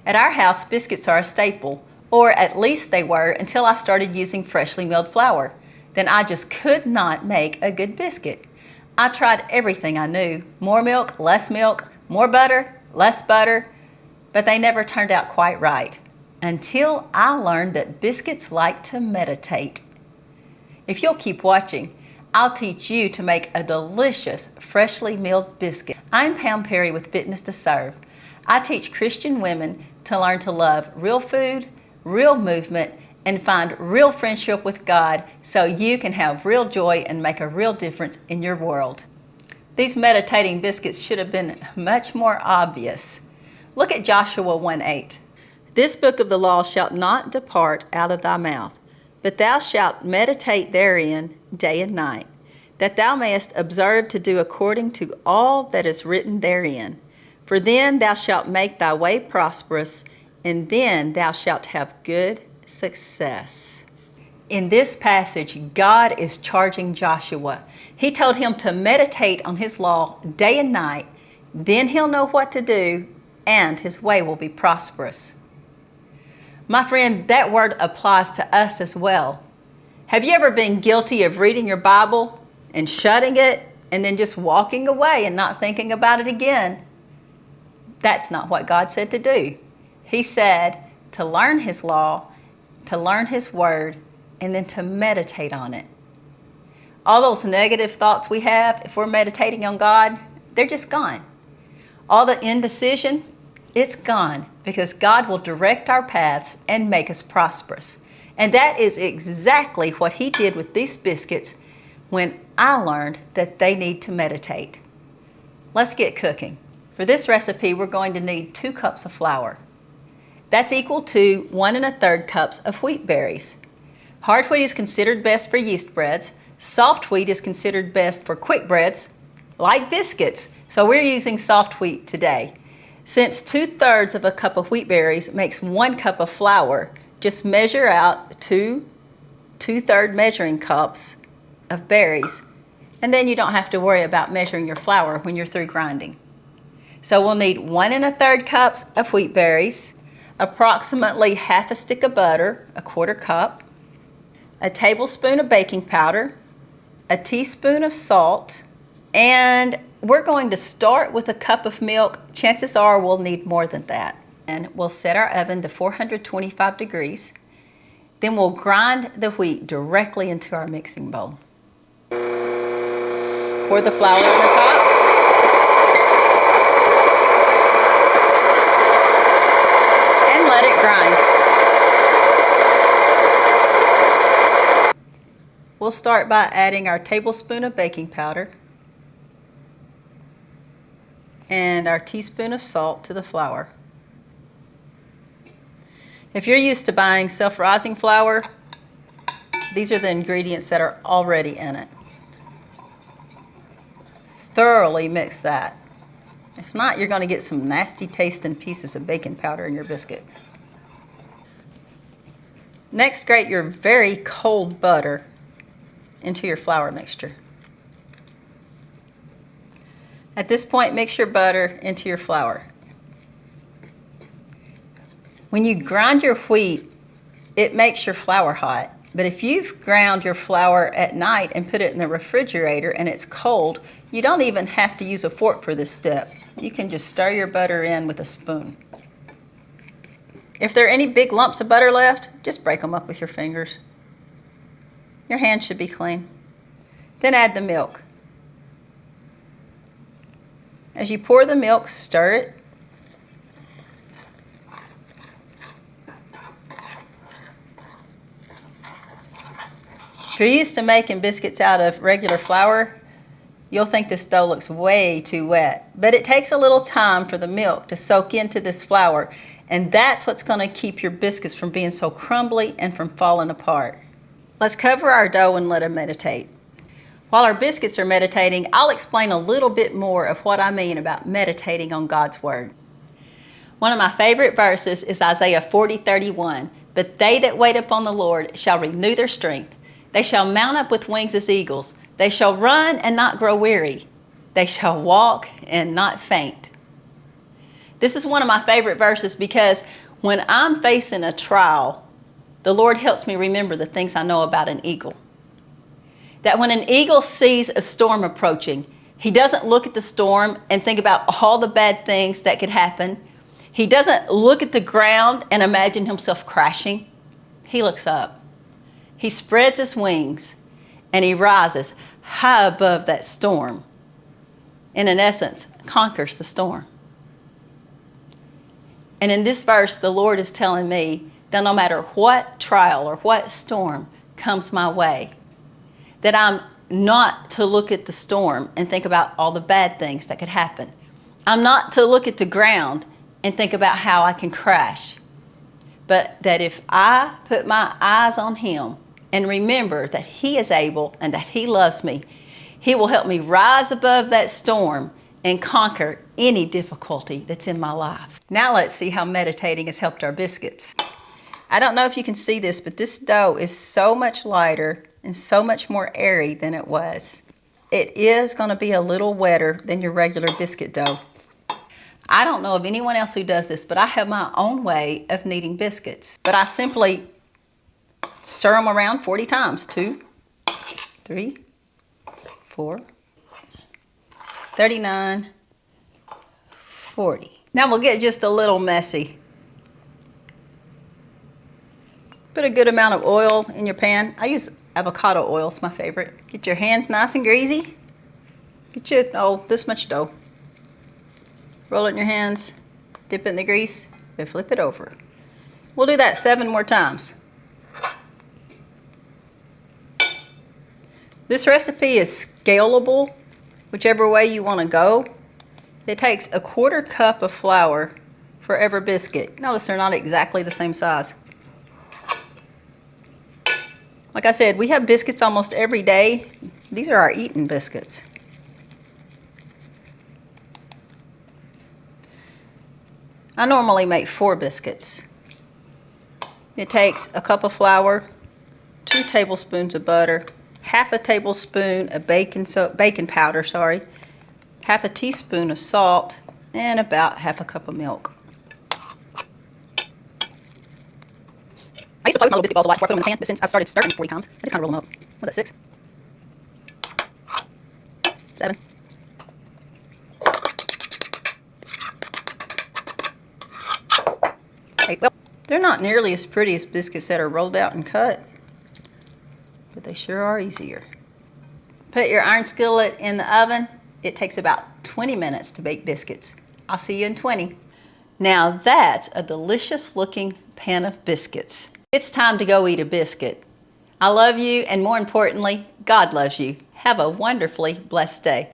At our house, biscuits are a staple, or at least they were until I started using freshly milled flour. Then I just could not make a good biscuit. I tried everything I knew, more milk, more butter, less butter, but they never turned out quite right, until I learned that biscuits like to meditate. If you'll keep watching, I'll teach you to make a delicious, freshly milled biscuit. I'm Pam Perry with Fitness to Serve. I teach Christian women to learn to love real food, real movement, and find real friendship with God so you can have real joy and make a real difference in your world. These meditating biscuits should have been much more obvious. Look at Joshua 1:8. This book of the law shalt not depart out of thy mouth, but thou shalt meditate therein day and night, that thou mayest observe to do according to all that is written therein. For then thou shalt make thy way prosperous, and then thou shalt have good success. In this passage, God is charging Joshua. He told him to meditate on his law day and night, then he'll know what to do, and his way will be prosperous. My friend, that word applies to us as well. Have you ever been guilty of reading your Bible and shutting it and then just walking away and not thinking about it again? That's not what God said to do. He said to learn His law, to learn His word, and then to meditate on it. All those negative thoughts we have, if we're meditating on God, they're just gone. All the indecision, it's gone, because God will direct our paths and make us prosperous. And that is exactly what He did with these biscuits when I learned that they need to meditate. Let's get cooking. For this recipe, we're going to need 2 cups of flour. That's equal to 1 1/3 cups of wheat berries. Hard wheat is considered best for yeast breads. Soft wheat is considered best for quick breads, like biscuits. So we're using soft wheat today. Since 2/3 of a cup of wheat berries makes 1 cup of flour, just measure out 2 2/3 measuring cups of berries, and then you don't have to worry about measuring your flour when you're through grinding. So we'll need 1 1/3 cups of wheat berries, approximately half a stick of butter, 1/4 cup, a tablespoon of baking powder, a teaspoon of salt, and we're going to start with a cup of milk. Chances are we'll need more than that. And we'll set our oven to 425 degrees. Then we'll grind the wheat directly into our mixing bowl. Pour the flour on the top. And let it grind. We'll start by adding our tablespoon of baking powder and our teaspoon of salt to the flour. If you're used to buying self-rising flour, these are the ingredients that are already in it. Thoroughly mix that. If not, you're going to get some nasty tasting pieces of baking powder in your biscuit. Next, grate your very cold butter into your flour mixture. At this point, mix your butter into your flour. When you grind your wheat, it makes your flour hot. But if you've ground your flour at night and put it in the refrigerator and it's cold, you don't even have to use a fork for this step. You can just stir your butter in with a spoon. If there are any big lumps of butter left, just break them up with your fingers. Your hands should be clean. Then add the milk. As you pour the milk, stir it. If you're used to making biscuits out of regular flour, you'll think this dough looks way too wet. But it takes a little time for the milk to soak into this flour, and that's what's going to keep your biscuits from being so crumbly and from falling apart. Let's cover our dough and let it meditate. While our biscuits are meditating, I'll explain a little bit more of what I mean about meditating on God's Word. One of my favorite verses is Isaiah 40:31. But they that wait upon the Lord shall renew their strength. They shall mount up with wings as eagles. They shall run and not grow weary. They shall walk and not faint. This is one of my favorite verses because when I'm facing a trial, the Lord helps me remember the things I know about an eagle. That when an eagle sees a storm approaching, he doesn't look at the storm and think about all the bad things that could happen. He doesn't look at the ground and imagine himself crashing. He looks up. He spreads his wings and he rises high above that storm. And in essence, conquers the storm. And in this verse, the Lord is telling me that no matter what trial or what storm comes my way, that I'm not to look at the storm and think about all the bad things that could happen. I'm not to look at the ground and think about how I can crash. But that if I put my eyes on Him and remember that He is able and that He loves me, He will help me rise above that storm and conquer any difficulty that's in my life. Now let's see how meditating has helped our biscuits. I don't know if you can see this, but this dough is so much lighter and so much more airy than it was. It is going to be a little wetter than your regular biscuit dough. I don't know of anyone else who does this, but I have my own way of kneading biscuits. But I simply stir them around 40 times. 2, 3, 4, 39, 40. Now we'll get just a little messy. Put a good amount of oil in your pan. I use avocado oil, it's my favorite. Get your hands nice and greasy. Get you, this much dough. Roll it in your hands, dip it in the grease, and flip it over. We'll do that 7 more times. This recipe is scalable, whichever way you want to go. It takes 1/4 cup of flour for every biscuit. Notice they're not exactly the same size. Like I said, we have biscuits almost every day. These are our eaten biscuits. I normally make 4 biscuits. It takes a cup of flour, 2 tablespoons of butter, half a tablespoon of baking powder, half a teaspoon of salt, and about half a cup of milk. I used to play with my little biscuit balls a lot before I put them in the pan, but since I've started stirring 40 times, I just kind of roll them up. What's that, 6? 7. 8. Well, they're not nearly as pretty as biscuits that are rolled out and cut, but they sure are easier. Put your iron skillet in the oven. It takes about 20 minutes to bake biscuits. I'll see you in 20. Now that's a delicious looking pan of biscuits. It's time to go eat a biscuit. I love you, and more importantly, God loves you. Have a wonderfully blessed day.